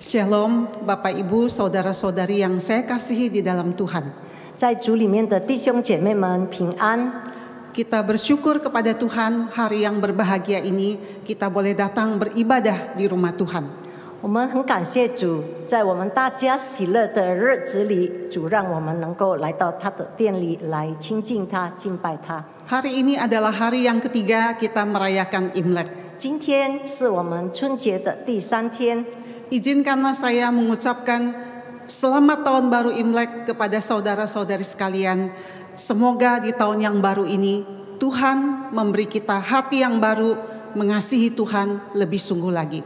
Shalom, Bapak Ibu, Saudara-saudari yang saya kasihi di dalam Tuhan. 在主里面的弟兄姐妹们平安。 Kita bersyukur kepada Tuhan hari yang berbahagia ini kita boleh datang beribadah di rumah Tuhan. 我们很感谢主，在我们大家喜乐的日子里，主让我们能够来到他的殿里来亲近他、敬拜他。 Hari ini adalah hari yang ketiga kita merayakan Imlek. 今天是我们春节的第3天， Izinkanlah saya mengucapkan selamat tahun baru Imlek kepada saudara-saudari sekalian. Semoga di tahun yang baru ini Tuhan memberi kita hati yang baru, mengasihi Tuhan lebih sungguh lagi.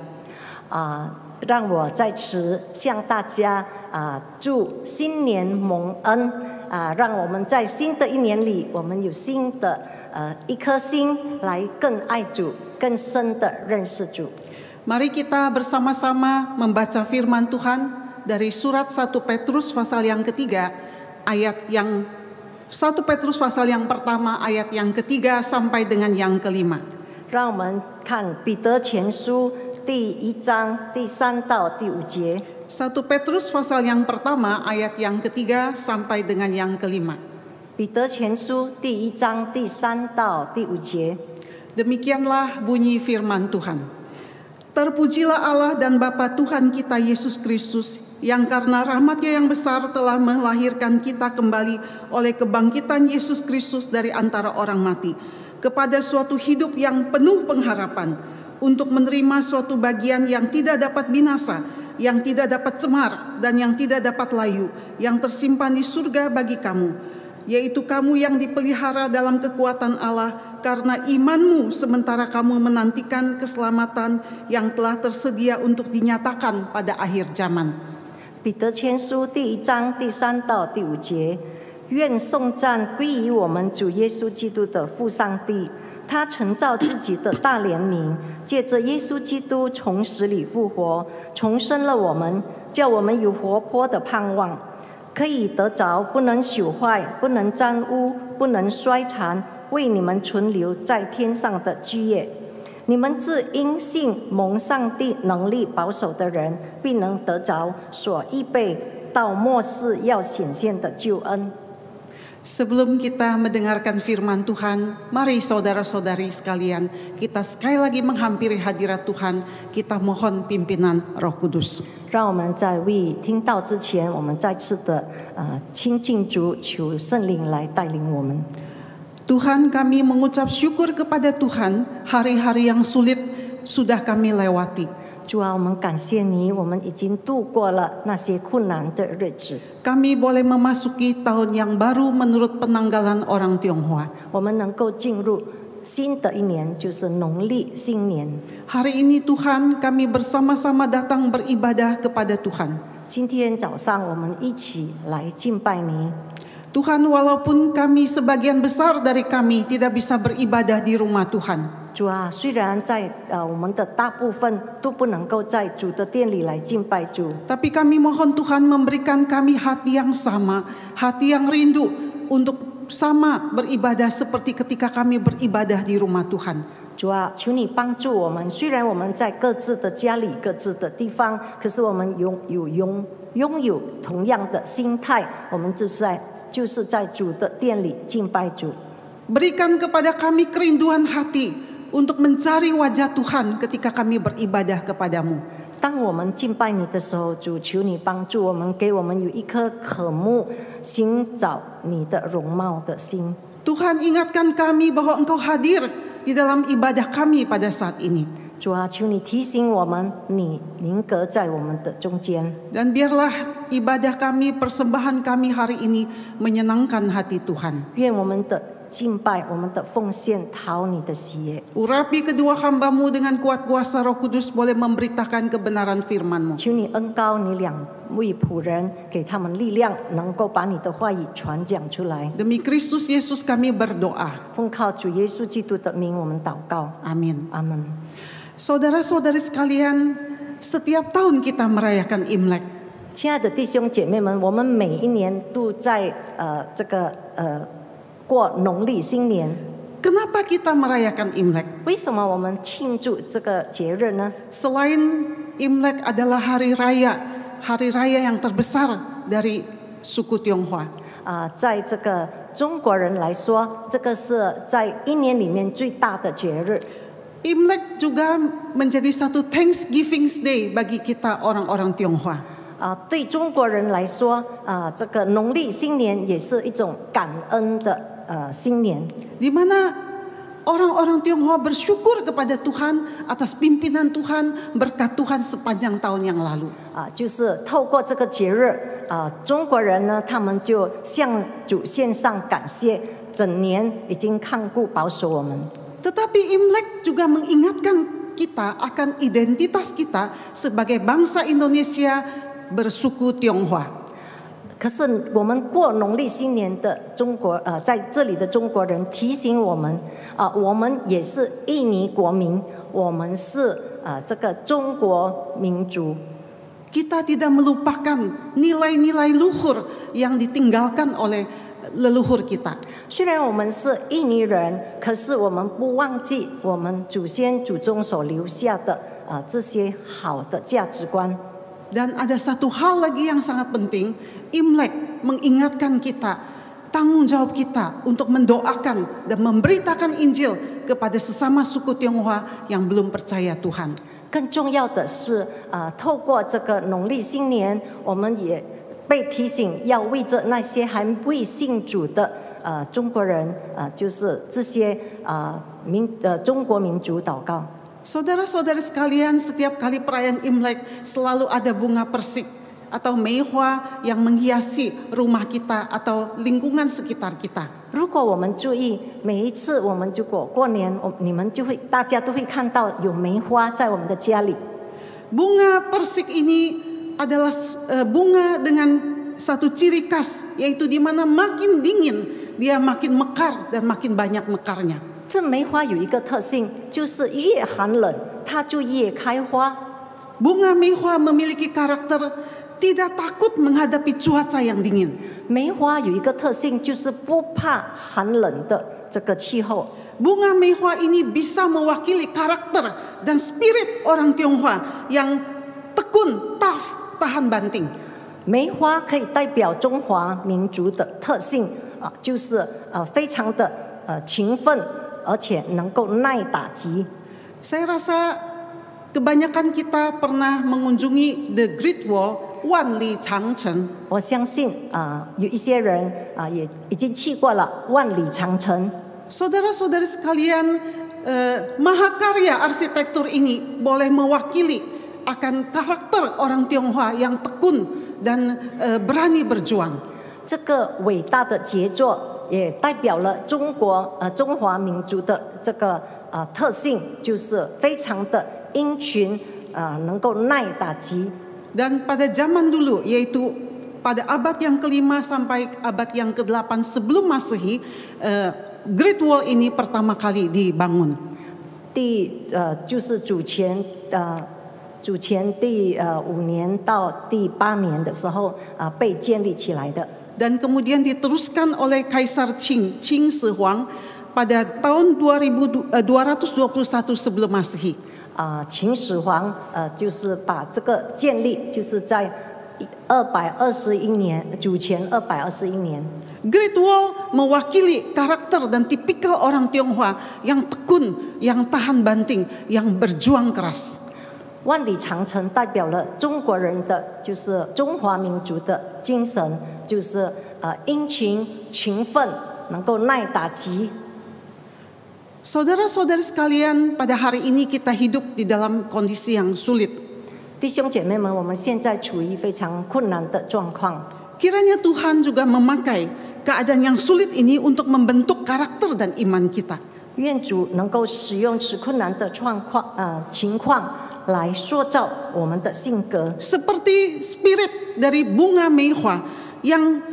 让我在此向大家祝新年蒙恩让我们在新的一年里，我们有新的一颗心来更爱主，更深的认识主。 Mari kita bersama-sama membaca firman Tuhan dari surat 1 Petrus pasal yang ketiga, ayat yang 1 Petrus pasal yang pertama ayat yang ketiga sampai dengan yang kelima. 让我们看彼得前书第1章第3到第5节。 1 Petrus pasal yang pertama ayat yang ketiga sampai dengan yang kelima. 彼得前书第1章第3到第5节。 Demikianlah bunyi firman Tuhan. Terpujilah Allah dan Bapa Tuhan kita Yesus Kristus, yang karena rahmat-Nya yang besar telah melahirkan kita kembali oleh kebangkitan Yesus Kristus dari antara orang mati, kepada suatu hidup yang penuh pengharapan, untuk menerima suatu bagian yang tidak dapat binasa, yang tidak dapat cemar, dan yang tidak dapat layu, yang tersimpan di surga bagi kamu, yaitu kamu yang dipelihara dalam kekuatan Allah, karena imanmu sementara kamu menantikan keselamatan yang telah tersedia untuk dinyatakan pada akhir zaman. 彼得前书第1章第3到第5节，愿颂赞归于我们主耶稣基督的父上帝，他曾照自己的大怜悯，借着耶稣基督从死里复活，重生了我们，叫我们有活泼的盼望，可以得着不能朽坏、不能沾污、不能衰残，为你们存留在天上的基业。你们自因信蒙上帝能力保守的人，必能得着所预备到末世要显现的救恩。 Sebelum kita mendengarkan firman Tuhan, mari saudara-saudari sekalian, kita sekali lagi menghampiri hadirat Tuhan, kita mohon pimpinan Roh Kudus. 让我们在未听到之前，我们再次的亲近主，求圣灵来带领我们。 Tuhan, kami mengucap syukur kepada Tuhan, hari-hari yang sulit sudah kami lewati. 主啊，我们感谢你，我们已经度过了那些困难的日子。 Kami boleh memasuki tahun yang baru menurut penanggalan orang Tionghoa. 我们能够进入新的一年，就是农历新年。 Hari ini Tuhan, kami bersama-sama datang beribadah kepada Tuhan. 今天早上我们一起来敬拜你。 Tuhan, walaupun kami sebagian besar dari kami tidak bisa beribadah di rumah Tuhan. 主啊，虽然在我们的大部分都不能够在主的殿里来敬拜主， Tapi kami mohon Tuhan memberikan kami hati yang sama, hati yang rindu untuk sama beribadah seperti ketika kami beribadah di rumah Tuhan. 主啊，求你帮助我们。虽然我们在各自的家里、各自的地方，可是我们拥有同样的心态，我们就是在主的殿里敬拜主。 Berikan kepada kami kerinduan hati untuk mencari wajah Tuhan ketika kami beribadah kepadamu. 当我们敬拜你的时候，主求你帮助我们，给我们有一颗渴慕寻找你的容貌的心。 Tuhan, ingatkan kami bahwa Engkau hadir di dalam ibadah kami pada saat ini. 主啊，求你提醒我们，你临格在我们的中间。 Dan biarlah ibadah kami, persembahan kami hari ini menyenangkan hati Tuhan. 愿我们的敬拜，我们的奉献讨你的喜悦。 Urapi kedua hamba-Mu dengan kuat kuasa Roh Kudus boleh memberitakan kebenaran firman-Mu. 求你恩膏你2位仆人，给他们力量，能够把你的话语传讲出来。 Demi Kristus Yesus kami berdoa. 奉靠主耶稣基督的名，我们祷告。 Amin. 阿门。 Saudara-saudari sekalian, setiap tahun kita merayakan Imlek. 亲爱的弟兄姐妹们，我们每一年都在过农历新年。Kenapa kita merayakan Imlek? 为什么我们庆祝这个节日呢？ Selain Imlek adalah hari raya yang terbesar dari suku Tionghoa. 在这个中国人来说，这个是在一年里面最大的节日。 Imlek juga menjadi satu Thanksgiving Day bagi kita orang-orang Tionghoa. 对中国人来说，这个农历新年也是一种感恩的新年。 Di mana orang-orang Tionghoa bersyukur kepada Tuhan atas pimpinan Tuhan, berkat Tuhan sepanjang tahun yang lalu. 就是透过这个节日，中国人呢，他们就向主献上感谢，整年已经看顾保守我们。 Tetapi Imlek juga mengingatkan kita akan identitas kita sebagai bangsa Indonesia bersuku Tionghoa. 可是我们过农历新年的中国，在这里的中国人提醒我们，我们也是印尼国民，我们是这个中国民族。 Kita tidak melupakan nilai-nilai luhur yang ditinggalkan oleh leluhur kita. 虽然我们是印尼人，可是我们不忘记我们祖先祖宗所留下的这些好的价值观。 Dan ada satu hal lagi yang sangat penting, Imlek mengingatkan kita tanggung jawab kita untuk mendoakan dan memberitakan Injil kepada sesama suku Tionghoa yang belum percaya Tuhan. 更重要的是，透过这个农历新年，我们也被提醒要为着那些还未信主的中国人，就是这些中国民族祷告。 Saudara-saudara sekalian, setiap kali perayaan Imlek selalu ada bunga persik atau meihua yang menghiasi rumah kita atau lingkungan sekitar kita. 如果我们注意，每一次我们如果过年，大家都会看到有梅花在我们的家里。 Bunga persik ini adalah bunga dengan satu ciri khas, yaitu di mana makin dingin dia makin mekar dan makin banyak mekarnya. 这梅花有一个特性，就是越寒冷，它就越开花。 Bunga meihua memiliki karakter tidak takut menghadapi cuaca yang dingin. 梅花有一个特性，就是不怕寒冷的这个气候。 Bunga meihua ini bisa mewakili karakter dan spirit orang Tionghoa yang tekun, tough, tahan banting. 梅花可以代表中华民族的特性就是非常的勤奋，而且能够耐打击。 Saya rasa kebanyakan kita pernah mengunjungi The Great Wall 万里长城。 我相信有一些人也已经去过了万里长城。 Saudara-saudari sekalian, mahakarya arsitektur ini boleh mewakili akan karakter orang Tionghoa yang tekun dan berani berjuang. 这个伟大的杰作也代表了中华民族的这个特性，就是非常的殷勤，能够耐打击。 Dan pada zaman dulu, yaitu pada abad yang ke-5 sampai abad yang ke-8 sebelum Masehi, Great Wall ini pertama kali dibangun. 就是主前第5年到第8年的时候被建立起来的。 Dan kemudian diteruskan oleh Kaisar Qing Shi Huang pada tahun 2221 sebelum Masehi. 秦始皇就是把这个建立，就是在221年，主前221年。 Great Wall mewakili karakter dan tipikal orang Tionghoa yang tekun, yang tahan banting, yang berjuang keras. 万里长城代表了中国人的，就是中华民族的精神，就是殷勤、勤奋，能够耐打击。 Saudara-saudari sekalian, pada hari ini kita hidup di dalam kondisi yang sulit. 弟兄姐妹们，我们现在处于非常困难的状况。 Kiranya Tuhan juga memakai keadaan yang sulit ini untuk membentuk karakter dan iman kita. 愿主能够使用此困难的情况来塑造我们的性格， Seperti spirit dari bunga meihua yang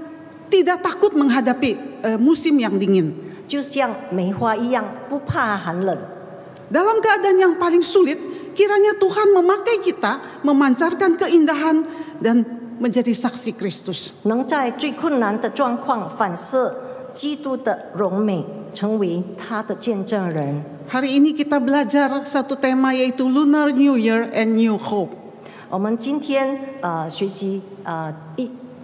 tidak takut menghadapi musim yang dingin. 就像梅花一样，不怕寒冷。 Dalam keadaan yang paling sulit, kiranya Tuhan memakai kita memancarkan keindahan dan menjadi saksi Kristus. 能在最困难的状况反射基督的荣美，成为他的见证人。 Hari ini kita belajar satu tema yaitu Lunar New Year and New Hope. 我们今天学习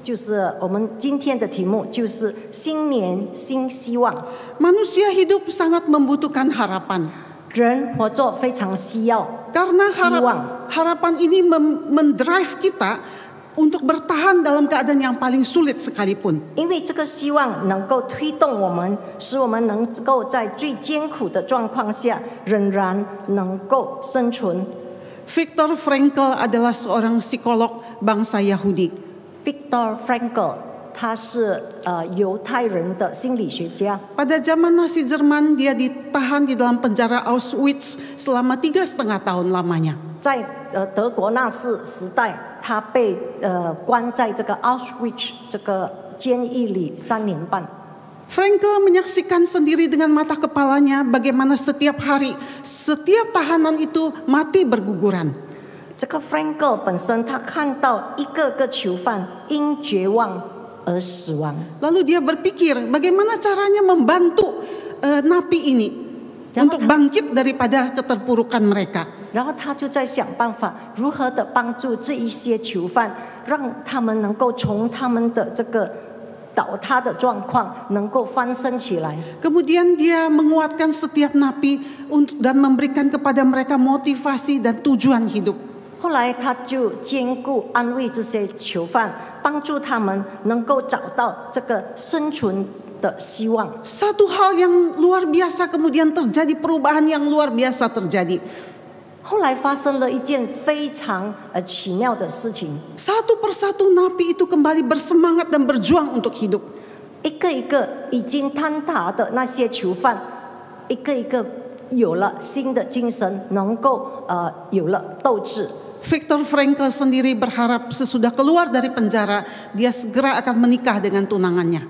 就是我们今天的题目就是新年新希望。 Manusia hidup sangat membutuhkan harapan. 人活着非常需要 Karena 希望， harapan ini mendrive kita untuk bertahan dalam keadaan yang paling sulit sekalipun. 因为这个希望能够推动我们，使我们能够在最艰苦的状况下，仍然能够生存。 Viktor Frankl adalah seorang psikolog bangsa Yahudi. Viktor Frankl 他是犹太人的心理学家。 Pada zaman Nazi Jerman dia ditahan di dalam penjara Auschwitz selama 3,5 tahun lamanya. 在德国纳粹时代，他被关在这个 Auschwitz 这个监狱里3年半。 Frankl menyaksikan sendiri dengan mata kepalanya bagaimana setiap hari setiap tahanan itu mati berguguran. 这个 Frankl 本身他看到一个个囚犯因绝望而死亡。 Lalu dia berpikir bagaimana caranya membantu napi ini untuk bangkit daripada keterpurukan mereka. 然后他就在想办法，如何的帮助这一些囚犯，让他们能够从他们的这个倒塌的状况能够翻身起来。 Kemudian dia menguatkan setiap napi dan memberikan kepada mereka motivasi dan tujuan hidup. 后来他就兼顾安慰这些囚犯，帮助他们能够找到这个生存的希望。 Satu hal yang luar biasa kemudian terjadi, perubahan yang luar biasa terjadi. 后来发生了一件非常奇妙的事情， Satu persatu napi itu kembali bersemangat dan berjuang untuk hidup. 一个一个已经坍塌的那些囚犯，一个一个有了新的精神，能够有了斗志。 Viktor Frankl sendiri berharap sesudah keluar dari penjara dia segera akan menikah dengan tunangannya.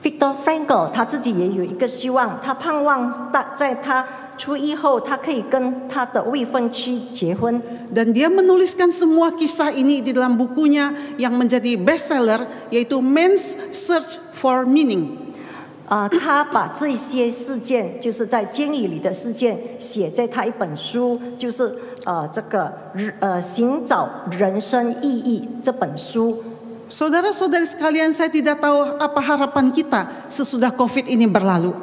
Viktor Frankl 他自己也有一个希望，他盼望在他出狱后，他可以跟他的未婚妻结婚。 Dan dia menuliskan semua kisah ini di dalam bukunya yang menjadi bestseller yaitu Man's Search for Meaning. 他把这些事件，就是在监狱里的事件，写在他一本书，就是这个寻找人生意义这本书。 Saudara-saudari sekalian, saya tidak tahu apa harapan kita sesudah COVID ini berlalu.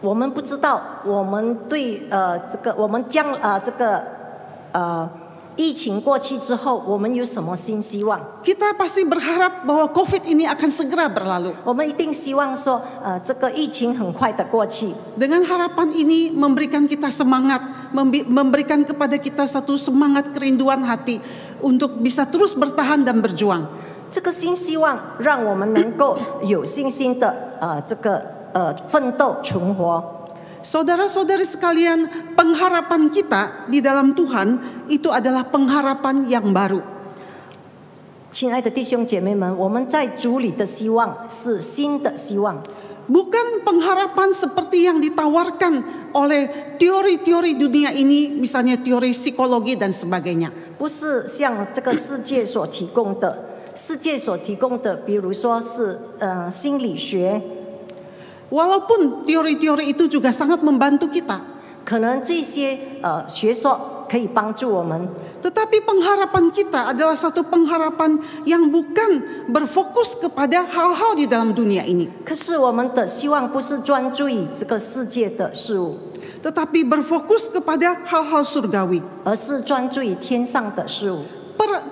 我们不知道，我们对这个我们将这个疫情过去之后，我们有什么新希望？ Kita pasti berharap bahwa COVID ini akan segera berlalu. 我们一定希望说，这个疫情很快的过去。 Dengan harapan ini memberikan kita semangat, memberikan kepada kita satu semangat kerinduan hati untuk bisa terus bertahan dan berjuang. 这个新希望让我们能够有信心的这个奋斗存活。 Saudara-saudari sekalian, pengharapan kita di dalam Tuhan itu adalah pengharapan yang baru. 亲爱的弟兄姐妹们，我们在主里的希望是新的希望， Bukan pengharapan seperti yang ditawarkan oleh teori-teori dunia ini, misalnya teori psikologi dan sebagainya. 不是像这个世界所提供的。世界所提供的，比如说是心理学， Walaupun teori-teori itu juga sangat membantu kita, 可能这些学说可以帮助我们。 tetapi pengharapan kita adalah satu pengharapan yang bukan berfokus kepada hal-hal di dalam dunia ini, 可是我们的希望不是专注于这个世界的事物， tetapi berfokus kepada hal-hal surgawi. 而是专注于天上的事物。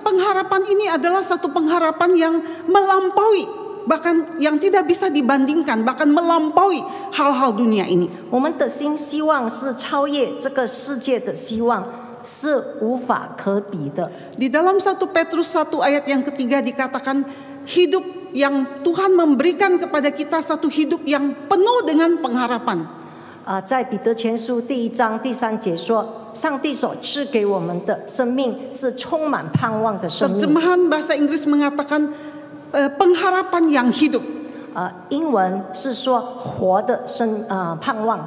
Pengharapan ini adalah satu pengharapan yang melampaui, bahkan yang tidak bisa dibandingkan, bahkan melampaui hal-hal dunia ini. 我们的新希望是超越这个世界的希望，是无法可比的。 Di dalam 1 Petrus 1 ayat yang ketiga dikatakan hidup yang Tuhan memberikan kepada kita satu hidup yang penuh dengan pengharapan. 在彼得前书第1章第3节说，上帝所赐给我们的生命是充满盼望的生命。 Terjemahan bahasa Inggris mengatakan pengharapan yang hidup. 英文是说活的盼望。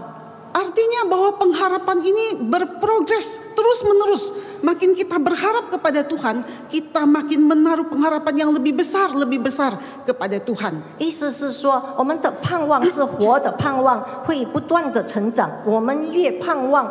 Artinya Artinya bahwa pengharapan ini berprogres terus-menerus. Makin kita berharap kepada Tuhan, kita makin menaruh pengharapan yang lebih besar kepada Tuhan. 意思是说，我们的盼望是活的盼望，会不断的成长。我们越盼望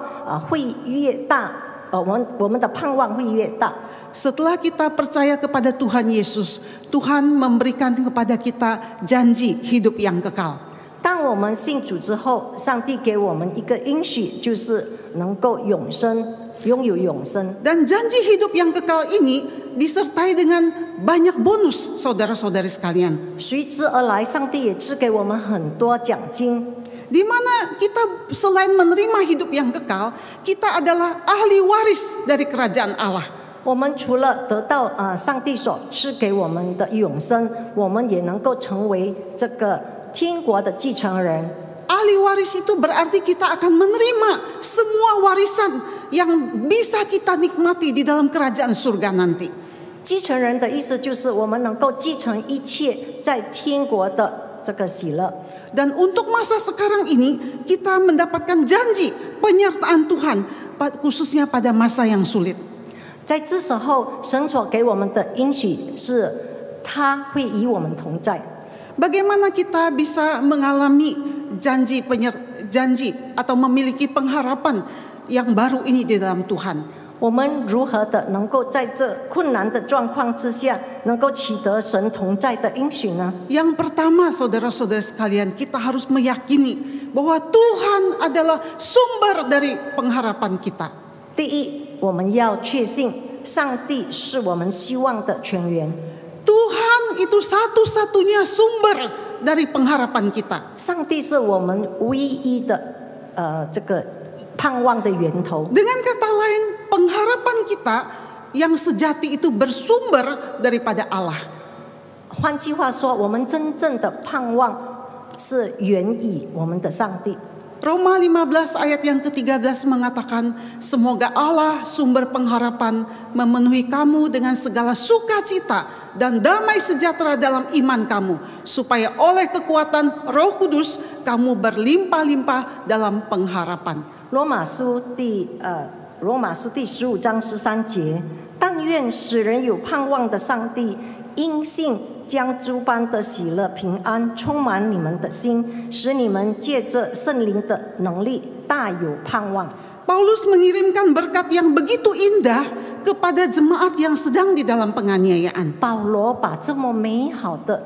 会越大，我们的盼望会越大。 Setelah kita percaya kepada Tuhan Yesus, Tuhan memberikan kepada kita janji hidup yang kekal. 当我们信主之后，上帝给我们一个应许，就是能够永生，拥有永生。 Dan janji hidup yang kekal ini disertai dengan banyak bonus, saudara-saudari sekalian. 随之而来，上帝也赐给我们很多奖金。 Di mana kita selain menerima hidup yang kekal, kita adalah ahli waris dari kerajaan Allah. 我们除了得到上帝所赐给我们的永生，我们也能够成为这个天国的继承人。 Ahli waris itu berarti kita akan menerima semua warisan yang bisa kita nikmati di dalam kerajaan surga nanti. 继承人的意思就是我们能够继承一切在天国的这个喜乐。 Dan untuk masa sekarang ini kita mendapatkan janji penyertaan Tuhan, khususnya pada masa yang sulit. 在这时候，神所给我们的应许是，他会与我们同在。 Bagaimana kita bisa mengalami janji atau memiliki pengharapan yang baru ini di dalam Tuhan? 我们如何的能够在这困难的状况之下，能够取得神同在的应许呢？ Yang pertama, saudara-saudara sekalian, kita harus meyakini bahwa Tuhan adalah sumber dari pengharapan kita. 第一，我们要确信上帝是我们希望的泉源。 Tuhan itu satu-satunya sumber dari pengharapan kita. 上帝是我们唯一的这个盼望的源头。 Dengan kata lain, pengharapan kita yang sejati itu bersumber daripada Allah. 换句话说，我们真正的盼望是源于我们的上帝。 Roma 15 ayat yang ke-13 mengatakan, semoga Allah sumber pengharapan memenuhi kamu dengan segala sukacita dan damai sejahtera dalam iman kamu, supaya oleh kekuatan Roh Kudus kamu berlimpah-limpah dalam pengharapan. 罗马书第15章13节，但愿使人有盼望的上帝，因信将诸般的喜乐平安充满你们的心，使你们借着圣灵的能力大有盼望。 Paulus mengirimkan berkat yang begitu indah kepada jemaat yang sedang di dalam penganiayaan. 保罗把这么美好的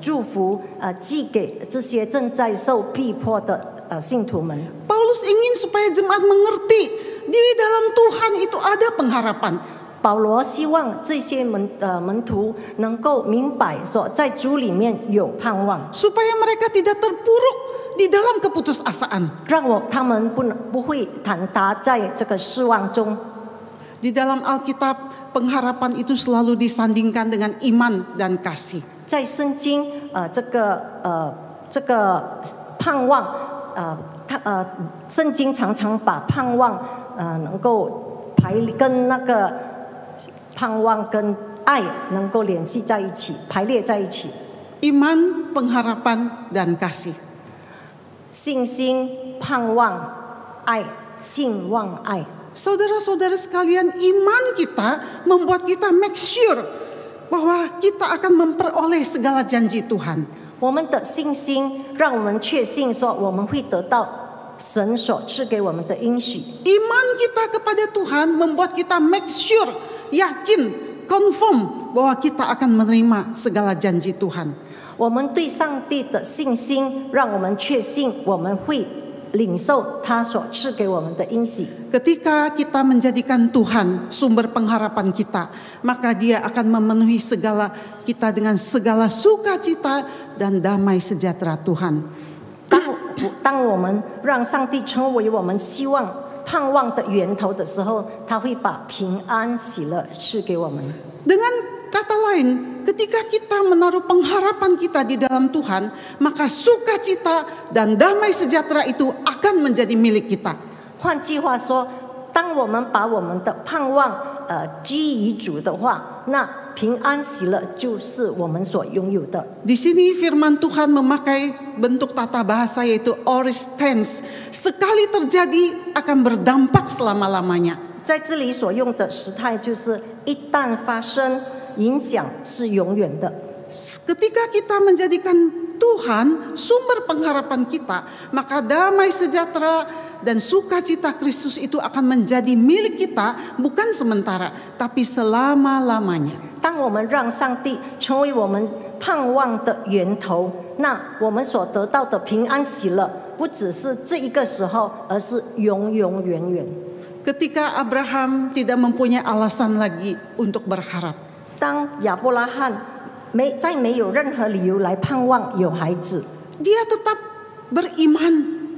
祝福寄给这些正在受逼迫的信徒们。 Paulus ingin supaya jemaat mengerti di dalam Tuhan itu ada pengharapan. 保罗希望这些门徒能够明白说，在主里面有盼望， Supaya mereka tidak terpuruk di dalam keputusasaan. 让他们不会坦达在这个失望中。 Di dalam Alkitab, pengharapan itu selalu disandingkan dengan iman dan kasih. 在圣经这个盼望圣经常常把盼望能够跟那个盼望跟爱能够联系在一起，排列在一起。 Iman, pengharapan, dan kasih. 信心、盼望、爱，信望爱。 Saudara-saudara sekalian, iman kita membuat kita make sure bahwa kita akan memperoleh segala janji Tuhan. 我们的信心让我们确信说，我们会得到神所赐给我们的应许。 Iman kita kepada Tuhan membuat kita make sure, yakin, confirm bahwa kita akan menerima segala janji Tuhan. 我们对上帝的信心，让我们确信我们会领受他所赐给我们的应许。 Ketika kita menjadikan Tuhan sumber pengharapan kita, maka Dia akan memenuhi segala kita dengan segala sukacita dan damai sejahtera Tuhan. 当我们让上帝成为我们希望盼望的源头的时候，他会把平安喜乐赐给我们。 Dengan kata lain, ketika kita menaruh pengharapan kita di dalam Tuhan, maka sukacita dan damai sejahtera itu akan menjadi milik kita. 换句话说，当我们把我们的盼望居于主的话，那平安喜乐就是我们所拥有的。 Di sini firman Tuhan memakai bentuk tata bahasa yaitu aorist tense. Sekali terjadi akan berdampak selama-lamanya. 在这里所用的时态就是一旦发生，影响是永远的。 Ketika kita menjadikan Tuhan sumber pengharapan kita, maka damai sejahtera dan sukacita Kristus itu akan menjadi milik kita bukan sementara, tapi selama-lamanya. 当我们让上帝成为我们盼望的源头，那我们所得到的平安喜乐，不只是这一个时候，而是永永远远。 Ketika Abraham tidak mempunyai alasan lagi untuk berharap. 当亚伯拉罕再没有任何理由来盼望有孩子， Dia tetap beriman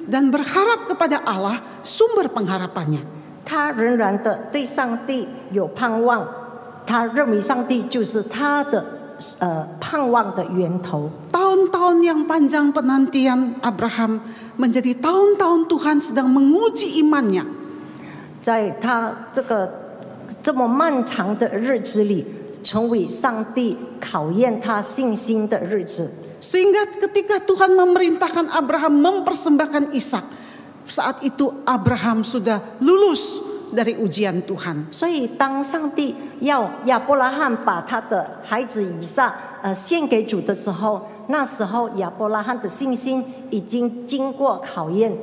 dan berharap kepada Allah sumber pengharapannya. 他仍然的对上帝有盼望，他认为上帝就是他的盼望的源头。 Tahun-tahun yang panjang penantian Abraham menjadi tahun-tahun Tuhan sedang menguji imannya. 在他这么漫长的日子里，成为上帝考验他信心的日子。 Sehingga ketika Tuhan memerintahkan Abraham mempersembahkan Ishak, saat itu Abraham sudah lulus dari ujian Tuhan. 所以当上帝要亚伯拉罕把他的孩子以撒献给主的时候，那时候亚伯拉罕的信心已经经过考验。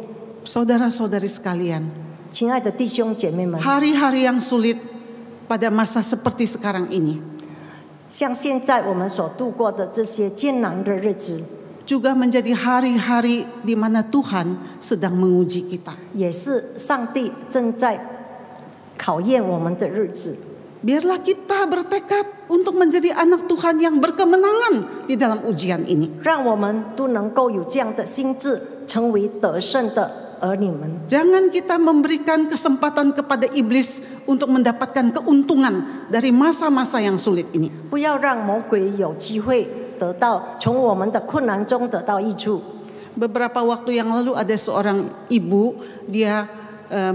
Saudara-saudari sekalian, 亲爱的弟兄姐妹们， hari-hari yang sulit pada masa seperti sekarang ini 像现在我们所度过的这些艰难的日子， juga menjadi hari-hari di mana Tuhan sedang menguji kita. 也是上帝正在考验我们的日子。 Biarlah kita bertekad untuk menjadi anak Tuhan yang berkemenangan di dalam ujian ini. 让我们都能够有这样的心智，成为得胜的儿女们。 Jangan kita memberikan kesempatan kepada iblis untuk mendapatkan keuntungan dari masa-masa yang sulit ini. 不要让魔鬼有机会得到从我们的困难中得到益处。 Beberapa waktu yang lalu ada seorang ibu, dia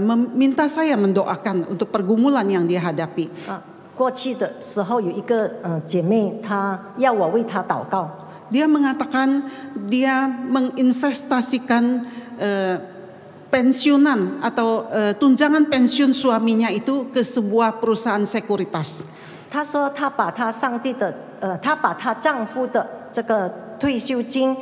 meminta saya mendoakan untuk pergumulan yang dia hadapi. 过去的时候有一个姐妹，她要我为她祷告。 Dia mengatakan dia menginvestasikan pensiunan atau tunjangan pensiun suaminya itu ke sebuah perusahaan sekuritas. 她说她把她丈夫的这个退休金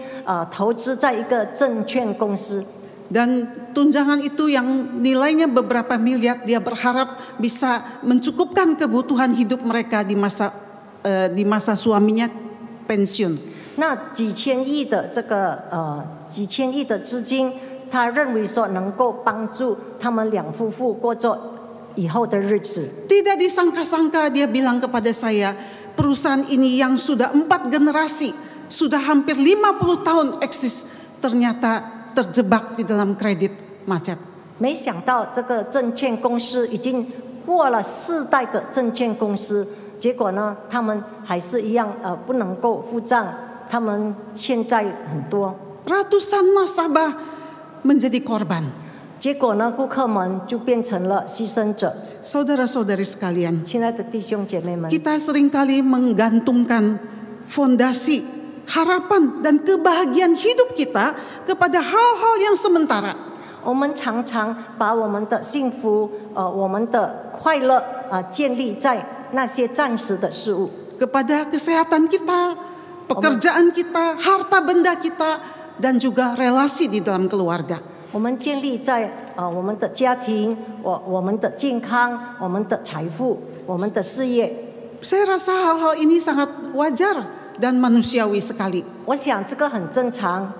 投资在一个证券公司。 Dan tunjangan itu yang nilainya beberapa miliar, dia berharap bisa mencukupkan kebutuhan hidup mereka di masa suaminya pensiun. 那几千亿的资金，他认为说能够帮助他们两夫妇过着以后的日子。 Tidak disangka-sangka dia bilang kepada saya, perusahaan ini yang sudah 4 generasi, sudah hampir 50 tahun eksis, ternyata terjebak di dalam kredit macet. 没想到这个证券公司已经过了4代的证券公司，结果呢，他们还是一样不能够付账，他们欠债很多。 Ratusan nasabah menjadi korban. 结果呢，顾客们就变成了牺牲者。 Saudara-saudari sekalian, 亲爱的弟兄姐妹们， kita seringkali menggantungkan fondasi harapan dan kebahagiaan hidup kita kepada hal-hal yang sementara. 我们常常把我们的幸福、我们的快乐建立在那些暂时的事物， Kepada kesehatan kita, pekerjaan kita, harta benda kita, dan juga relasi di dalam keluarga. 我们建立在我们的家庭、我们的健康、我们的财富、我们的事业。 Saya rasa hal-hal ini sangat wajar dan manusiawi sekali. 我想这个很正常，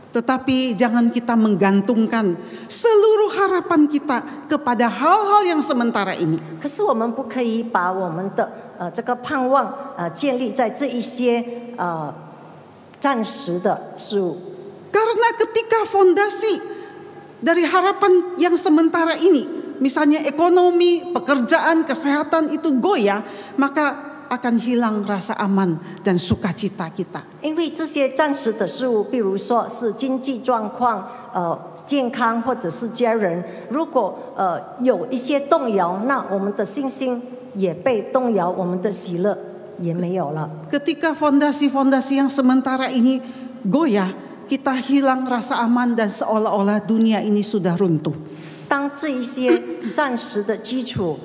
Tetapi jangan kita menggantungkan seluruh harapan kita kepada hal-hal yang sementara ini. 可是我们不可以把我们的这个盼望建立在这一些暂时的事物。 Karena ketika fondasi dari harapan yang sementara ini, misalnya ekonomi, pekerjaan, kesehatan itu goyah, maka akan hilang rasa aman dan sukacita kita. 因为这些暂时的事物，比如说是经济状况、健康或者是家人，如果有一些动摇，那我们的信心也被动摇，我们的喜乐也没有了。 Ketika fondasi-fondasi yang sementara ini goyah, kita hilang rasa aman dan seolah-olah dunia ini sudah runtuh. 当这一些暂时的基础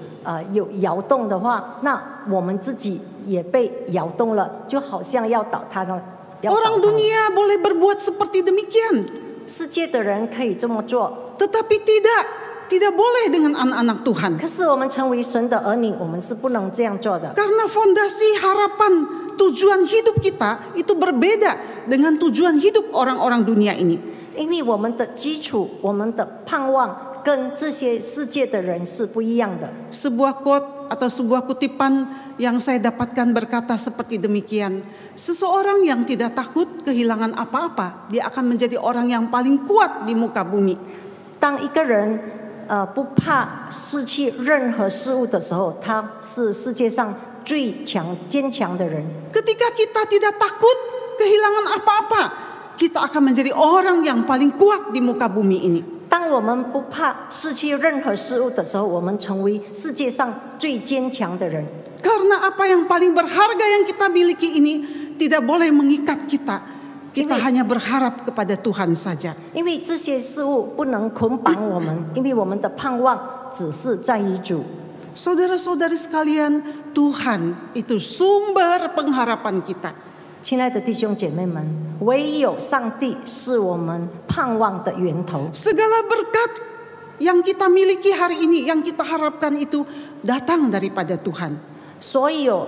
有摇动的话，那我们自己也被摇动了，就好像要倒塌了。 Orang dunia boleh berbuat seperti demikian, 世界的人可以这么做， tetapi tidak boleh dengan anak-anak Tuhan. 可是我们成为神的儿女，我们是不能这样做的。 Karena fondasi harapan tujuan hidup kita itu berbeda dengan tujuan hidup orang-orang dunia ini. 因为我们的基础，我们的盼望跟这些世界的人是不一样的。 Sebuah quote atau sebuah kutipan yang saya dapatkan berkata seperti demikian. Seseorang yang tidak takut kehilangan apa-apa, dia akan menjadi orang yang paling kuat di muka bumi. 当一个人不怕失去任何事物的时候，他是世界上最坚强的人。 Ketika kita tidak takut kehilangan apa-apa, kita akan menjadi orang yang paling kuat di muka bumi ini. 当我们不怕失去任何事物的时候，我们成为世界上最坚强的人。 Karena apa yang paling berharga yang kita miliki ini tidak boleh mengikat kita. Kita hanya berharap kepada Tuhan saja. 因为这些事物不能捆绑我们，因为我们的盼望只是在于主。 Saudara-saudari sekalian, Tuhan itu sumber pengharapan kita. 亲爱的弟兄姐妹们，唯有上帝是我们盼望的源头。 Segala berkat yang kita miliki hari ini, yang kita harapkan itu datang daripada Tuhan. 所有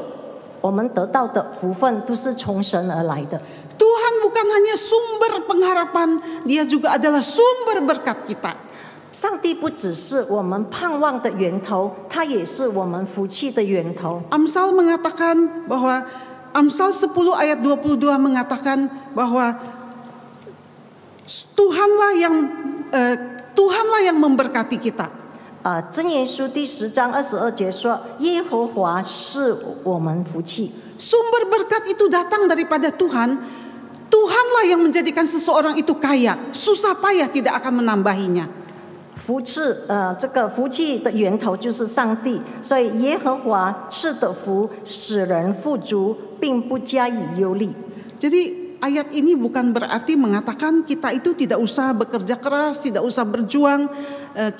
我们得到的福分都是从神而来的。 Tuhan bukan hanya sumber pengharapan, Dia juga adalah sumber berkat kita. 上帝不只是我们盼望的源头，他也是我们福气的源头。 Amsal mengatakan bahwa Amsal 10 ayat 22 mengatakan bahwa Tuhanlah yang memberkati kita. 箴言书第10章22节说：“耶和华是我们福气。” Sumber berkat itu datang daripada Tuhan. Tuhanlah yang menjadikan seseorang itu kaya. Susah payah tidak akan menambahinya. 这个福气的源头就是上帝，所以耶和华赐的福使人富足，并不加以忧虑。 Jadi ayat ini bukan berarti mengatakan kita itu tidak usah bekerja keras, tidak usah berjuang,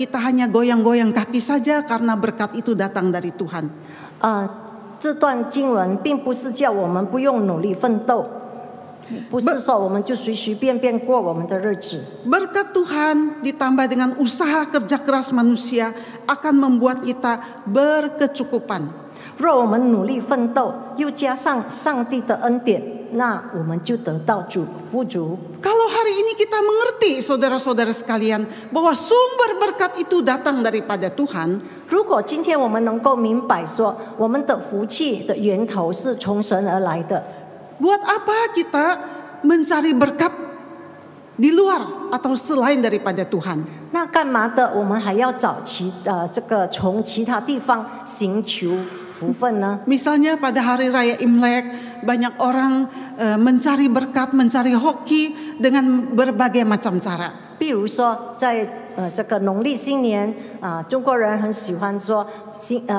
kita hanya goyang-goyang kaki saja karena berkat itu datang dari Tuhan. 这段经文并不是叫我们不用努力奋斗，不是说我们就随随便便过我们的日子。 Berkat Tuhan ditambah dengan usaha kerja keras manusia akan membuat kita berkecukupan. 若我们努力奋斗，又加上上帝的恩典，那我们就得到富足。 Kalau hari ini kita mengerti, saudara-saudara sekalian, bahwa sumber berkat itu datang daripada Tuhan, 如果今天我们能够明白说，我们的福气的源头是从神而来的， buat apa kita mencari berkat di luar atau selain daripada Tuhan? 那干嘛的？我们还要找从其他地方寻求福分呢？ Misalnya pada hari raya Imlek, banyak orang mencari berkat, mencari hoki dengan berbagai macam cara. 比如说，在这个农历新年中国人很喜欢说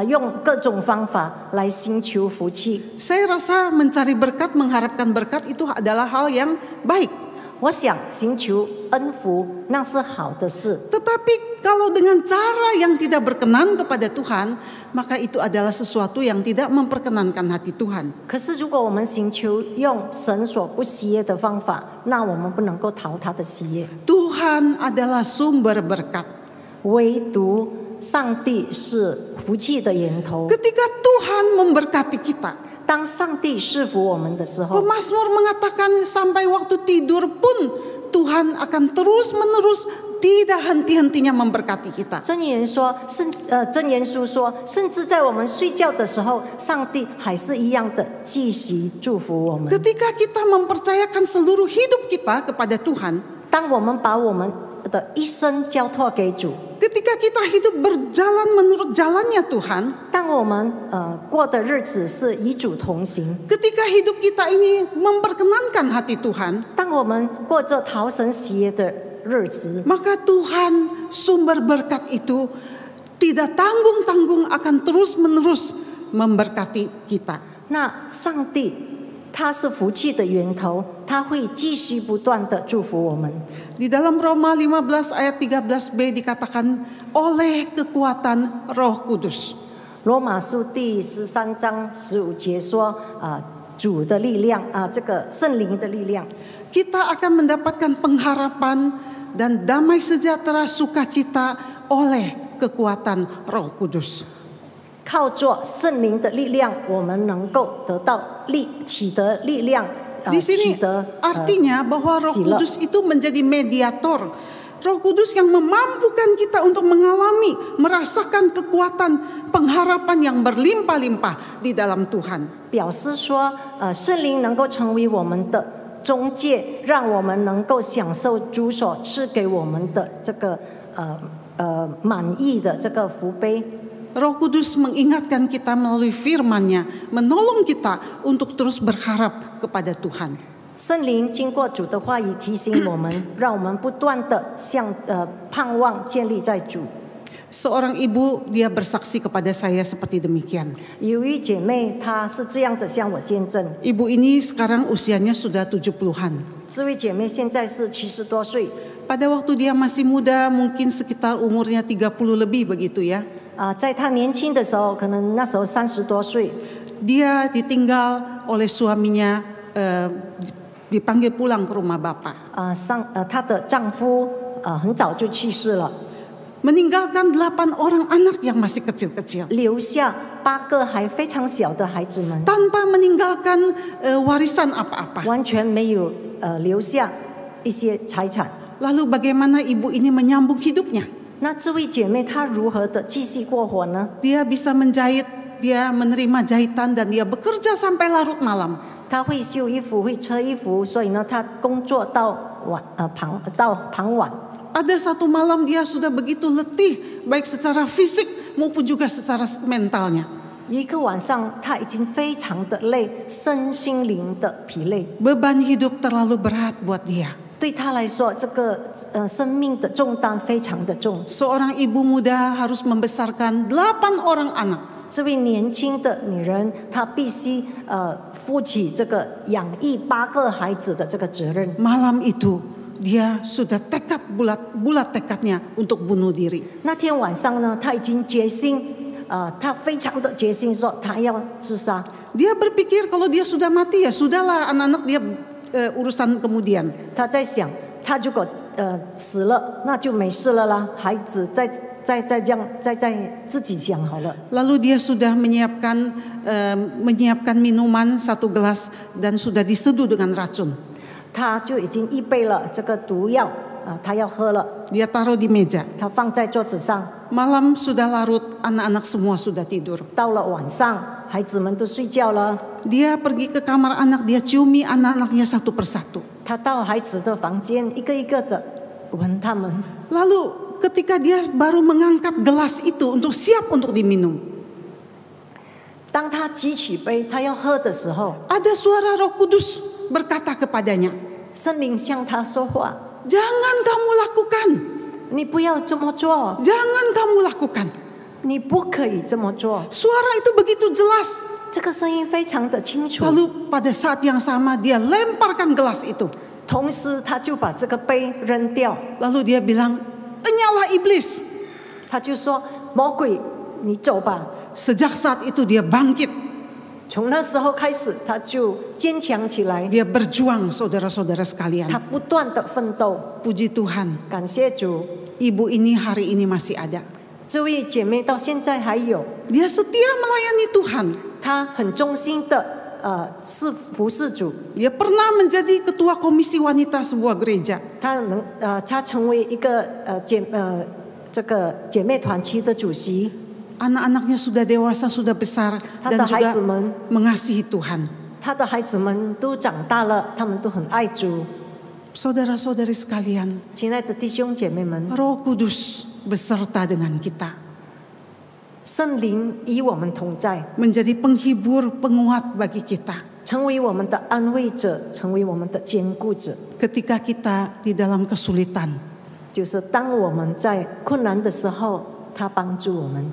用各种方法来寻求福气。 Saya rasa mencari berkat, mengharapkan berkat itu adalah hal yang baik. 我想寻求恩福那是好的事， Tetapi kalau dengan cara yang tidak berkenan kepada Tuhan, maka itu adalah sesuatu yang tidak memperkenankan hati Tuhan. 可是如果我们寻求用神所不喜悦的方法，那我们不能够讨他的喜悦。 Tuhan adalah sumber berkat. 唯独上帝是福气的源头。 Ketika Tuhan memberkati kita, 当上帝赐福我们的时候， Pemazmur mengatakan sampai waktu tidur pun Tuhan akan terus-menerus tidak henti-hentinya memberkati kita. 箴言书说，甚至在我们睡觉的时候，上帝还是一样的继续祝福我们。 Ketika kita mempercayakan seluruh hidup kita kepada Tuhan, 当我们把我们的一生交托给主， Ketika kita hidup berjalan menurut jalannya Tuhan, 当我们过的日子是与主同行， ketika hidup kita ini memperkenankan hati Tuhan, 当我们过着讨神喜悦的日子， maka Tuhan sumber berkat itu tidak tanggung-tanggung akan terus-menerus memberkati kita. 那上帝他是福气的源头，他会继续不断的祝福我们。 Di dalam Roma 15 ayat 13b dikatakan oleh kekuatan Roh Kudus. 罗马书第13章15节说，主的力量这个圣灵的力量， Kita akan mendapatkan pengharapan dan damai sejahtera sukacita oleh kekuatan Roh Kudus. 靠着圣灵的力量，我们能够得到取得力量。 Di sini artinya bahwa Roh Kudus itu menjadi mediator. Roh Kudus yang memampukan kita untuk mengalami, merasakan kekuatan pengharapan yang berlimpah-limpah di dalam Tuhan. 表示说，圣灵能够成为我们的中介，让我们能够享受主所赐给我们的这个满意的这个福杯。 Roh Kudus mengingatkan kita melalui firman-Nya, menolong kita untuk terus berharap kepada Tuhan. 圣灵经过主的话语提醒我们，让我们不断的盼望建立在主。 Seorang ibu dia bersaksi kepada saya seperti demikian. 有一姐妹她是这样的向我见证， Ibu ini sekarang usianya sudah 70-an. 这位姐妹现在是70多岁， Pada waktu dia masih muda, mungkin sekitar umurnya 30 lebih begitu ya. 在她年轻的时候，可能那时候30多岁， Dia ditinggal oleh suaminya, dipanggil pulang ke rumah bapak. 她的丈夫很早就去世了， Meninggalkan 8 orang anak yang masih kecil-kecil. 留下8个还非常小的孩子们， Tanpa meninggalkan warisan apa-apa. 完全没有留下一些财产。 Lalu bagaimana ibu ini menyambung hidupnya? 那这位姐妹她如何的继续过活呢？ Dia bisa menjahit, dia menerima jahitan dan dia bekerja sampai larut malam. 她会绣衣服，会车衣服，所以呢，她工作到傍晚。 Ada satu malam dia sudah begitu letih, baik secara fisik maupun juga secara mentalnya. 一个晚上，她已经非常的累，身心灵的疲累。 Beban hidup terlalu berat buat dia. 对她来说，这个生命的重担非常的重。 Seorang ibu muda harus membesarkan 8 orang anak. 这位年轻的女人，她必须负起这个养育8个孩子的这个责任。 Malam itu dia sudah bulat tekadnya untuk bunuh diri. 那天晚上呢，她已经决心，她非常的决心说，她要自杀。 Dia berpikir kalau dia sudah mati ya sudahlah, anak-anak dia urusan kemudian. 她在想，她如果死了，那就没事了啦，孩子再自己想好了。 Lalu dia sudah menyiapkan minuman 1 gelas dan sudah diseduh dengan racun. 她就已经预备了这个毒药她要喝了， Dia taruh di meja. 她放在桌子上。 Malam sudah larut, anak-anak semua sudah tidur. 到了晚上，孩子们都睡觉了， Dia pergi ke kamar anak, dia ciumi anak-anaknya satu persatu. 她到孩子的房间，一个一个的闻他们。 Lalu ketika dia baru mengangkat gelas itu siap untuk diminum, 当她举起杯，她要喝的时候， ada suara Roh Kudus berkata kepadanya, 圣灵向她说话 "Jangan kamu lakukan, 你不要这么做， jangan kamu lakukan." 你不可以这么做。 Suara itu begitu jelas. 这个声音非常的清楚。 Lalu pada saat yang sama dia lemparkan gelas itu. 同时，他就把这个杯扔掉， Lalu dia bilang, "Enyalah iblis." 他就说：“魔鬼，你走吧。” Sejak saat itu dia bangkit. 从那时候开始，他就坚强起来， Dia berjuang, saudara-saudara 他 sekalian. 不断的奋斗。 Puji Tuhan, 感谢主， ibu ini hari ini masih ada. 这位姐妹到现在还有， Dia setia melayani Tuhan. 她很忠心的是服侍主。 Dia pernah menjadi ketua komisi wanita sebuah gereja. 她成为一个这个姐妹团区的主席。 Anak-anaknya sudah dewasa, sudah besar, dan juga mengasihi Tuhan. 她的孩子们都长大了，他们都很爱主。 Saudara-saudari sekalian, 亲爱的弟兄姐妹们， Roh Kudus beserta dengan kita. 圣灵与我们同在， Menjadi penghibur, penguat bagi kita. 成为我们的安慰者，成为我们的坚固者。 Ketika kita di dalam kesulitan. 就是当我们在困难的时候，他帮助我们。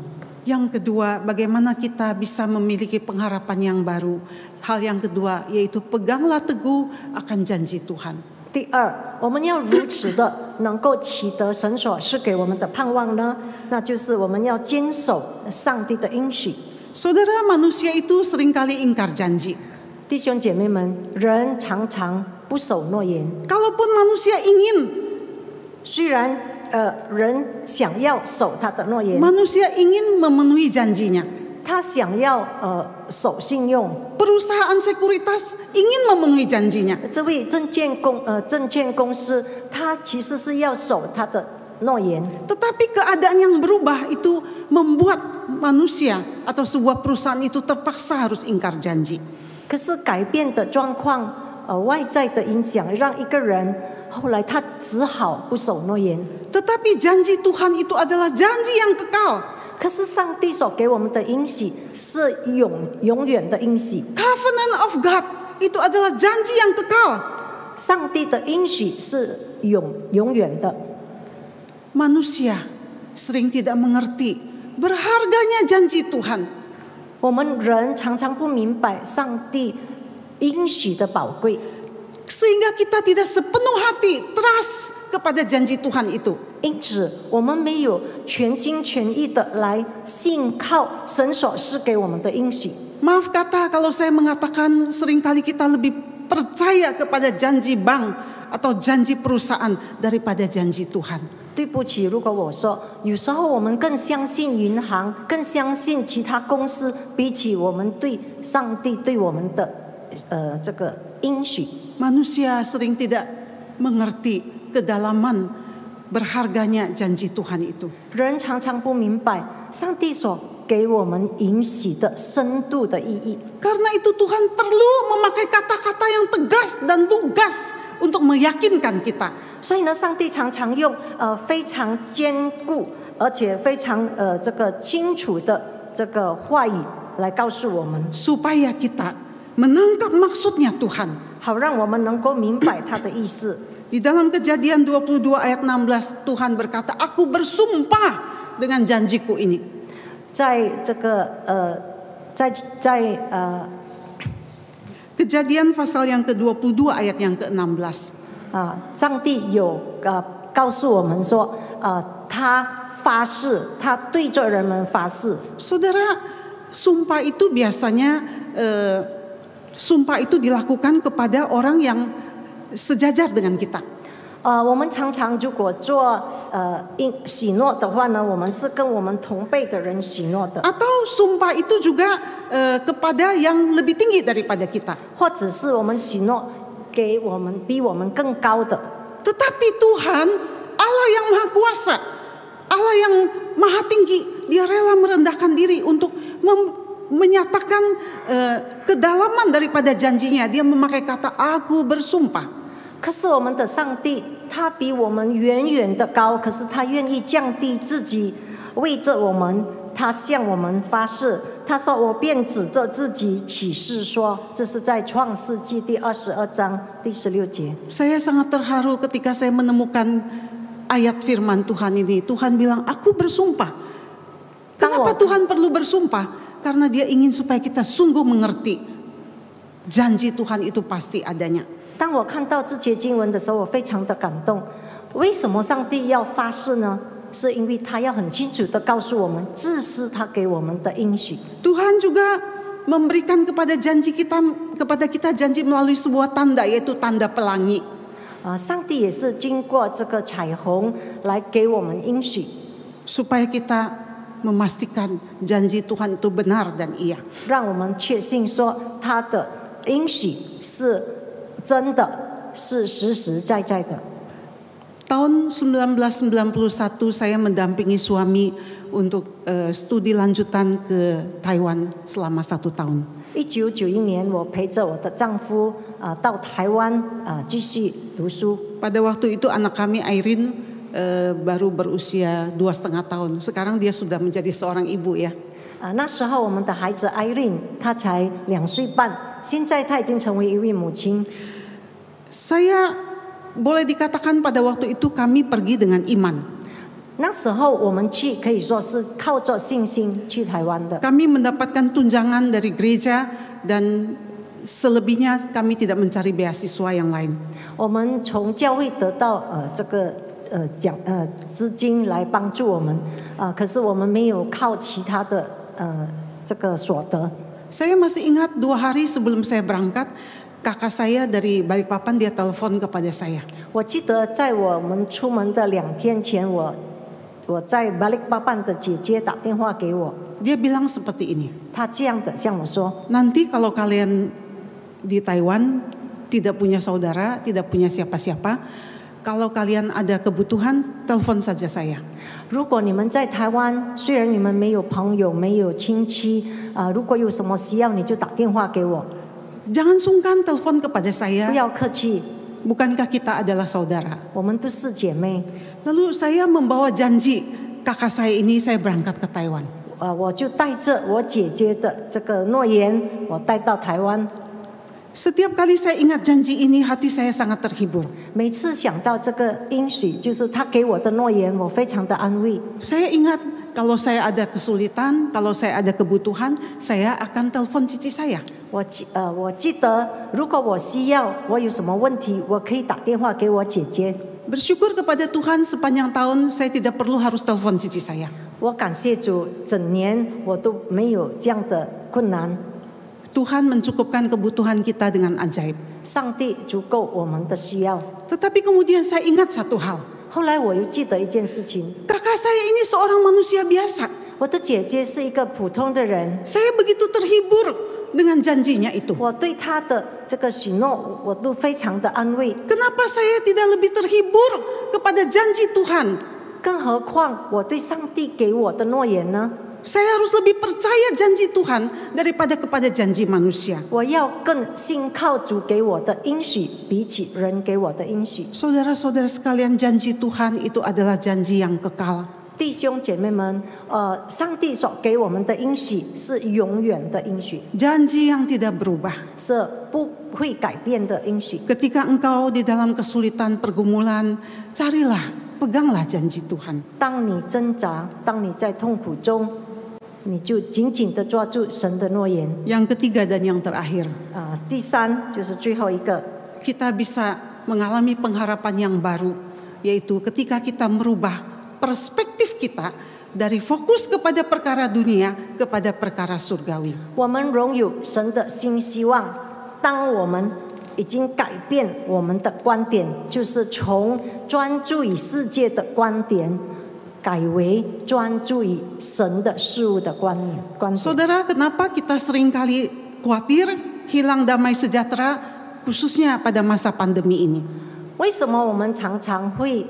Yang kedua, bagaimana kita bisa memiliki pengharapan yang baru. Hal yang kedua yaitu peganglah teguh akan janji Tuhan. 第二，我们要如此的能够取得神所赐给我们的盼望呢？那就是我们要坚守上帝的应许。 Saudara, manusia itu seringkali ingkar janji. 弟兄姐妹们，人常常不守诺言。 Kalaupun manusia ingin, 虽然人想要守他的诺言， manusia ingin memenuhi janjinya. 他想要守信用。 Perusahaan sekuritas ingin memenuhi janjinya. 这位证券公司，他其实是要守他的诺言。 Tetapi keadaan yang berubah itu membuat manusia atau sebuah perusahaan itu terpaksa harus ingkar janji. 可是改变的状况，外在的影响，让一个人后来他只好不守诺言。 Tetapi janji Tuhan itu adalah janji yang kekal. 可是上帝所给我们的应许是永远的应许。 Covenant of God itu adalah janji yang kekal. 上帝的应许是永远的。 Manusia sering tidak mengerti berharganya janji Tuhan. 我们人常常不明白上帝应许的宝贵， Sehingga kita tidak sepenuh hati trust kepada janji Tuhan itu. 因此我们没有全心全意的来信靠神所赐给我们的应许。 Maaf kata kalau saya mengatakan seringkali kita lebih percaya kepada janji bank atau janji perusahaan daripada janji Tuhan. 对不起，如果我说有时候我们更相信银行，更相信其他公司，比起我们对上帝对我们的这个应许。 Manusia sering tidak mengerti kedalaman berharganya janji Tuhan itu. 人常常不明白上帝所给我们应许的深度的意义。 Karena itu Tuhan perlu memakai kata-kata yang tegas dan lugas untuk meyakinkan kita. 所以呢，上帝常常用非常坚固而且非常这个清楚的这个话语来告诉我们， Supaya kita menangkap maksudnya Tuhan. 好让我们能够明白他的意思。 Di dalam Kejadian 22 ayat 16 Tuhan berkata, "Aku bersumpah dengan janjiku ini." 在这个Kejadian pasal yang ke-22 ayat yang ke-16. 上帝有告诉我们说，他发誓，他对着人们发誓。 Saudara, sumpah itu biasanya sumpah itu dilakukan kepada orang yang sejajar dengan kita. 我们常常如果做许诺的话呢，我们是跟我们同辈的人许诺的， Atau sumpah itu juga kepada yang lebih tinggi daripada kita. 或者是我们许诺给我们比我们更高的。 Tetapi Tuhan, Allah yang Maha Kuasa, Allah yang Maha Tinggi, Dia rela merendahkan diri untuk menyatakan kedalaman daripada janjinya. Dia memakai kata, "Aku bersumpah." 可是我们的上帝，他比我们远远的高，可是他愿意降低自己，为着我们，他向我们发誓。他说：“我便指着自己起誓说。”这是在创世纪第22章第16节。 Saya sangat terharu ketika saya menemukan ayat firman Tuhan ini. Tuhan bilang, "Aku bersumpah." Kenapa Tuhan perlu bersumpah? Karena Dia ingin supaya kita sungguh mengerti janji Tuhan itu pasti adanya. 当我看到这节经文的时候，我非常的感动。为什么上帝要发誓呢？是因为他要很清楚的告诉我们，这是他给我们的应许。 Tuhan juga memberikan kepada kita janji melalui sebuah tanda, yaitu tanda pelangi. 上帝也是经过这个彩虹来给我们应许， supaya kita memastikan janji Tuhan itu benar dan iya. 让我们确信说他的应许是真的，是实实在在的。 Tahun 1991 saya mendampingi suami untuk studi lanjutan ke Taiwan selama 1 tahun. 1991年，我陪着我的丈夫到台湾继续读书。 Pada waktu itu anak kami Irene baru berusia 2,5 tahun. Sekarang dia sudah menjadi seorang ibu ya. 那时候我们的孩子 Irene 她才2岁半，现在她已经成为一位母亲。 Saya boleh dikatakan pada waktu itu kami pergi dengan iman. 那时候我们去可以说是靠着信心去台湾的。 Kami mendapatkan tunjangan dari gereja dan selebihnya kami tidak mencari beasiswa yang lain. 我们从教会得到这个资金来帮助我们可是我们没有靠其他的这个所得。 Saya masih ingat 2 hari sebelum saya berangkat, kakak saya dari Balikpapan dia telepon kepada saya. 我记得在我们出门的2天前，我在 Balikpapan 的姐姐打电话给我， Dia bilang seperti ini. 她这样的向我说： Nanti kalau kalian di Taiwan tidak punya saudara, tidak punya siapa-siapa, kalau kalian ada kebutuhan, telepon saja saya. 如果你们在台湾，虽然你们没有朋友、没有亲戚如果有什么需要，你就打电话给我， Jangan sungkan telepon kepada 不 saya. 要客气， Bukankah kita adalah saudara? 我们都是姐妹。 Lalu saya membawa janji kakak saya ini saya berangkat ke Taiwan. 我就带着我姐姐的这个诺言，我带到台湾。 Setiap kali saya ingat janji ini, hati saya sangat terhibur. 每次想到这个应许，就是他给我的诺言，我非常的安慰。 Saya ingat kalau saya ada kesulitan, kalau saya ada kebutuhan, saya akan telepon cici saya. 我记得，如果我需要，我有什么问题，我可以打电话给我姐姐。 Bersyukur kepada Tuhan sepanjang tahun saya tidak perlu harus telepon cici saya. 我感谢主，整年我都没有这样的困难。 Tuhan mencukupkan kebutuhan kita dengan ajaib. 上帝足够我们的需要。 Tetapi kemudian saya ingat satu hal. 后来我又记得一件事情， Kakak saya ini seorang manusia biasa. 我的姐姐是一个普通的人， Saya begitu terhibur dengan janjinya itu. 我对她的这个许诺，我都非常的安慰。 Kenapa saya tidak lebih terhibur kepada janji Tuhan? 更何况我对上帝给我的诺言呢？ Saya harus lebih percaya janji Tuhan daripada kepada janji manusia. 我要更信靠主给我的应许，比起人给我的应许。 Saudara-saudara sekalian, janji Tuhan itu adalah janji yang kekal. 弟兄姐妹们，上帝所给我们的应许是永远的应许， Janji yang tidak berubah. 是不会改变的应许。 Ketika engkau di dalam kesulitan pergumulan, carilah, peganglah janji Tuhan. 当你挣扎，当你在痛苦中，你就紧紧地抓住神的诺言。 Yang ketiga dan yang terakhir, 第三就是最后一个， kita bisa mengalami pengharapan yang baru, yaitu ketika kita merubah perspektif kita dari fokus kepada perkara dunia kepada perkara surgawi. 我们拥有神的新希望。当我们已经改变我们的观点，就是从专注于世界的观点，改为专注于神的事物的观点。 Saudara, kenapa kita seringkali khawatir hilang damai sejahtera khususnya pada masa pandemi ini? 为什么我们常常会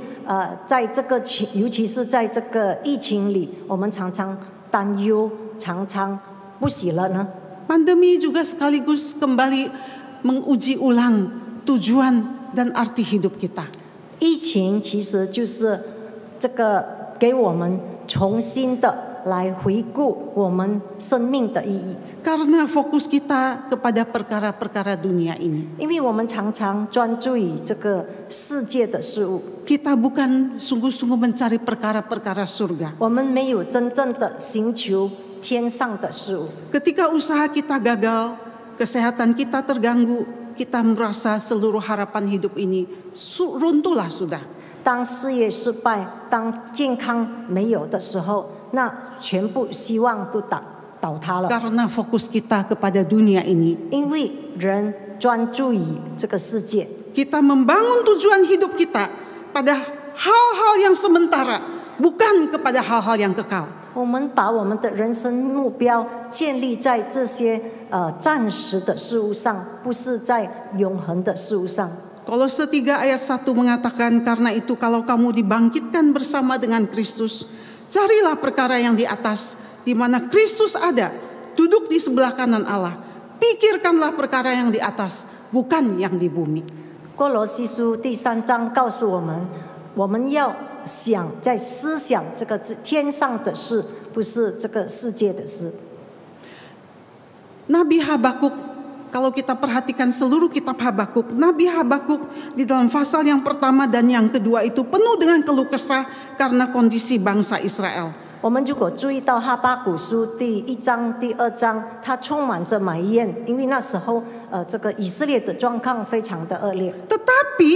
在这个尤其是在这个疫情里，我们常常担忧，常常不喜乐呢？ Pandemi juga sekaligus kembali menguji ulang tujuan dan arti hidup kita. 疫情其实就是这个给我们重新的来回顾我们生命的意义。 Karena fokus kita kepada perkara-perkara dunia ini. 因为我们常常专注于这个世界的事物， Kita bukan sungguh-sungguh mencari perkara-perkara surga. 我们没有真正的寻求天上的事物。 Ketika usaha kita gagal, kesehatan kita terganggu, kita merasa seluruh harapan hidup ini runtuhlah sudah. 当事业失败，当健康没有的时候，那全部希望都倒塌了。 Karena fokus kita kepada dunia ini. 因为人专注于这个世界， Kita membangun tujuan hidup kita pada hal-hal yang sementara, bukan kepada hal-hal yang kekal. 我们把我们的人生目标建立在这些暂时的事物上，不是在永恒的事物上。 Kolose 3 ayat 1 mengatakan, karena itu kalau kamu dibangkitkan bersama dengan Kristus, carilah perkara yang di atas, di mana Kristus ada, duduk di sebelah kanan Allah. Pikirkanlah perkara yang di atas, bukan yang di bumi. 哥罗西书第3章告诉我们，我们要想在思想这个天上的事，不是这个世界的事。 Nabi Habakuk, kalau kita perhatikan seluruh kitab Habakuk, Nabi Habakuk di dalam pasal yang pertama dan yang kedua itu penuh dengan keluh kesah karena kondisi bangsa Israel. 我们如果注意到哈巴谷书第1章、第2章，它充满着埋怨，因为那时候这个以色列的状况非常的恶劣。 Tetapi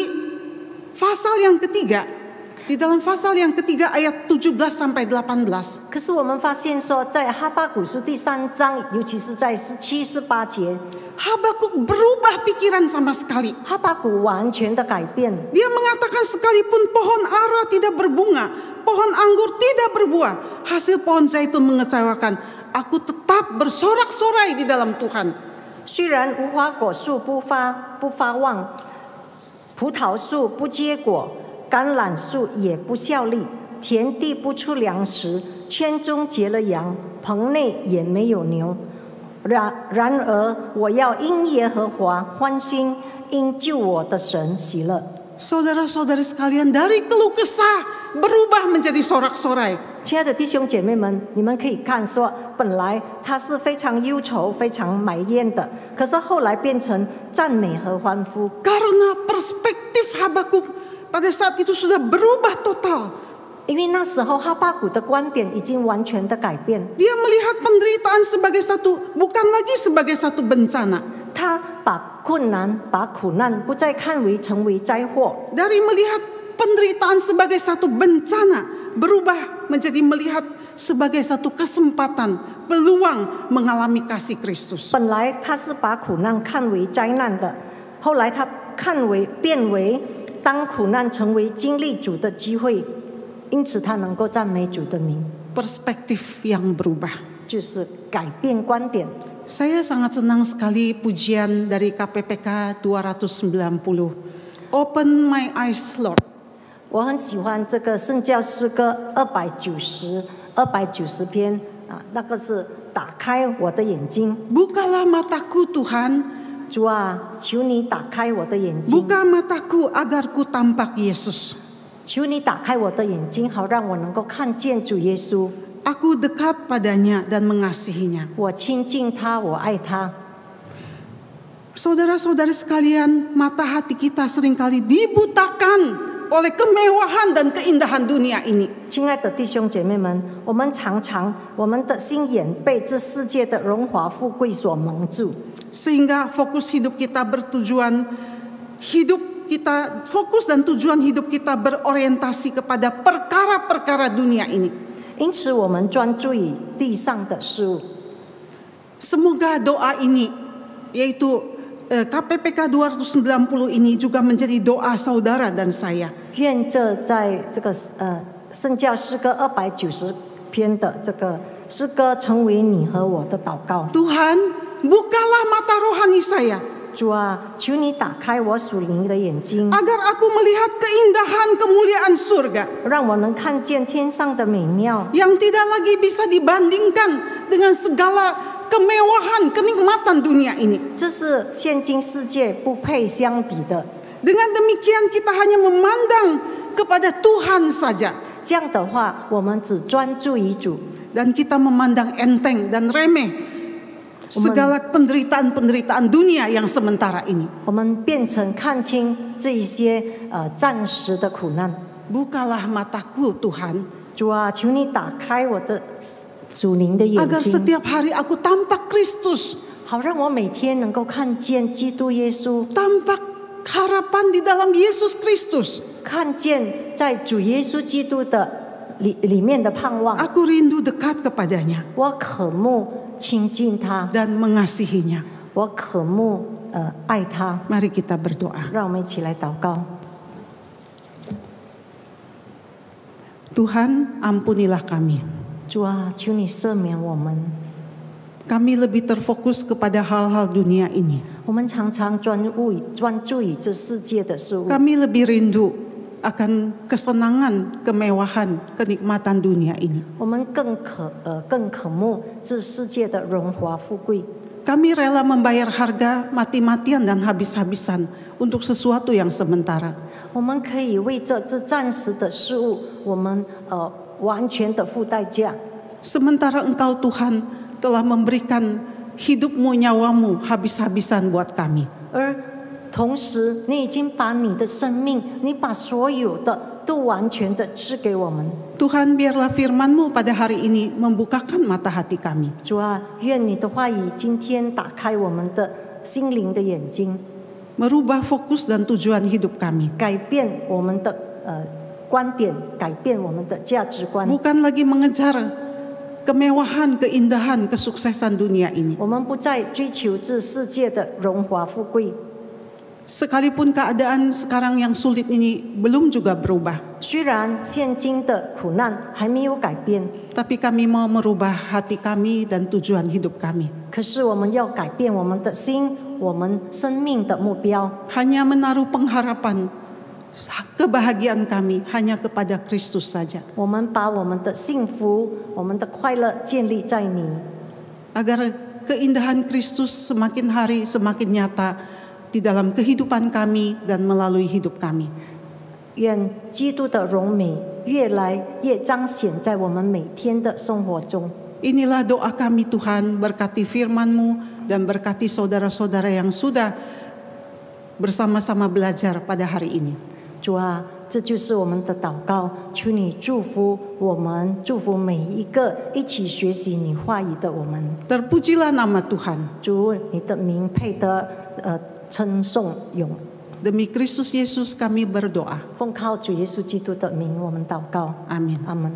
pasal yang ketiga, di dalam pasal yang ketiga ayat 17 sampai 18. 可是我们发现说，在哈巴谷书第3章，尤其是在17、18节， Habakuk berubah pikiran sama sekali. 哈巴谷完全的改变。 Dia mengatakan sekalipun pohon ara tidak berbunga, pohon anggur tidak berbuah, hasil pohon zaitun mengecewakan, aku tetap bersorak-sorai di dalam Tuhan. 虽然无花果树不发旺，葡萄树不结果，橄榄树也不效力，田地不出粮食，圈中结了羊，棚内也没有牛。然而我要因耶和华欢心，因救我的神喜乐。 Saudara-saudari sekalian, dari keluh kesah berubah menjadi sorak-sorai. 亲爱的弟兄姐妹们，你们可以看说，本来他是非常忧愁、非常埋怨的，可是后来变成赞美和欢呼。 Karena perspektif Habakuk pada saat itu sudah berubah total. 因为那时候哈巴谷的观点已经完全的改变， Dia melihat penderitaan sebagai bukan lagi sebagai satu bencana. 他把困难、把苦难不再看为成为灾祸， Dari melihat penderitaan sebagai satu bencana, berubah menjadi melihat sebagai satu kesempatan, peluang mengalami kasih Kristus. 本来他是把苦难看为灾难的，后来他变为当苦难成为经历主的机会，因此他能够赞美主的名， Perspektif yang berubah. 就是改变观点。 Saya sangat senang sekali pujian dari KPPK 290. Open my eyes, Lord. 我很喜欢这个圣教诗歌290篇啊，那个是打开我的眼睛。 Bukalah mataku Tuhan, 主啊，求你打开我的眼睛， buka mataku agar ku tampak Yesus. 求你打开我的眼睛，好让我能够看见主耶稣。 Aku dekat padanya dan mengasihinya. 我亲近他，我爱他。 Saudara-saudari sekalian, mata hati kita seringkali dibutakan oleh kemewahan dan keindahan dunia ini. 亲爱的弟兄姐妹们，我们的心眼被这世界的荣华富贵所蒙住， Sehingga fokus hidup kita fokus dan tujuan hidup kita berorientasi kepada perkara-perkara dunia ini. 因此我们专注于地上的事物。 Semoga doa ini, yaitu KPPK 290 ini juga menjadi doa saudara dan saya. 愿这在这个圣教诗歌290篇的这个诗歌成为你和我的祷告。 Tuhan, bukalah mata rohani saya. 主啊，求你打开我属灵的眼睛， Agar aku melihat keindahan kemuliaan surga. 让我能看见天上的美妙， Yang tidak lagi bisa dibandingkan dengan segala kemewahan, kenikmatan dunia ini. 这是现今世界不配相比的。 Dengan demikian kita hanya memandang kepada Tuhan saja. 这样的话，我们只专注于主， Dan kita memandang enteng dan remeh segala penderitaan-penderitaan dunia yang sementara ini. 我们变成看清这一些暂时的苦难。 Bukalah mataku Tuhan, 主啊，求你打开我的属灵的眼 agar 睛， setiap hari aku tampak Kristus, 好让我每天能够看见基督耶稣， tampak harapan di dalam Yesus Kristus. 看见在主耶稣基督的里面的盼望。 Aku rindu dekat kepadanya 我渴慕亲近他， dan mengasihinya. 我渴慕爱他。 Mari kita berdoa. 让我们一起来祷告。 Tuhan, ampunilah kami. 主啊，求你赦免我们。 Kami lebih terfokus kepada hal-hal dunia ini. 我们常常专注于这世界的事物， Kami lebih rindu akan kesenangan, kemewahan, kenikmatan dunia ini. 我们更渴慕这世界的荣华富贵。 Kami rela membayar harga mati-matian dan habis-habisan untuk sesuatu yang sementara. 我们可以为这暂时的事物，我们完全的付代价。 Sementara Engkau Tuhan telah memberikan hidupmu, nyawamu habis-habisan buat kami. 而同时，你已经把你的生命，你把所有的都完全的赐给我们。 Tuhan, biarlah firman-Mu pada hari ini membukakan mata hati kami. 主啊，愿你的话语今天打开我们的心灵的眼睛， Merubah fokus dan tujuan hidup kami. 改变我们的观点，改变我们的价值观。 Bukan lagi mengejar kemewahan, keindahan, kesuksesan dunia ini. 我们不再追求这世界的荣华富贵， Sekalipun keadaan sekarang yang sulit ini belum juga berubah. 虽然现今的苦难还没有改变， Tapi kami mau merubah hati kami dan tujuan hidup kami. 可是我们要改变我们的心，我们生命的目标。 Hanya menaruh pengharapan kebahagiaan kami hanya kepada Kristus saja. 我们把我们的幸福、我们的快乐建立在你， Agar keindahan Kristus semakin hari semakin nyata di dalam kehidupan kami dan melalui hidup kami. 愿基督的荣美越来越彰显在我们每天的生活中。 Inilah doa kami Tuhan, berkati firman-Mu dan berkati saudara-saudara yang sudah bersama-sama belajar pada hari ini. 主啊，这就是我们的祷告，求你祝福我们，祝福每一个一起学习你话语的我们。 Terpujilah nama Tuhan. 主，你的名配得称颂咏。 Demi Kristus Yesus kami berdoa. 奉靠主耶稣基督的名，我们祷告。 Amin.阿门。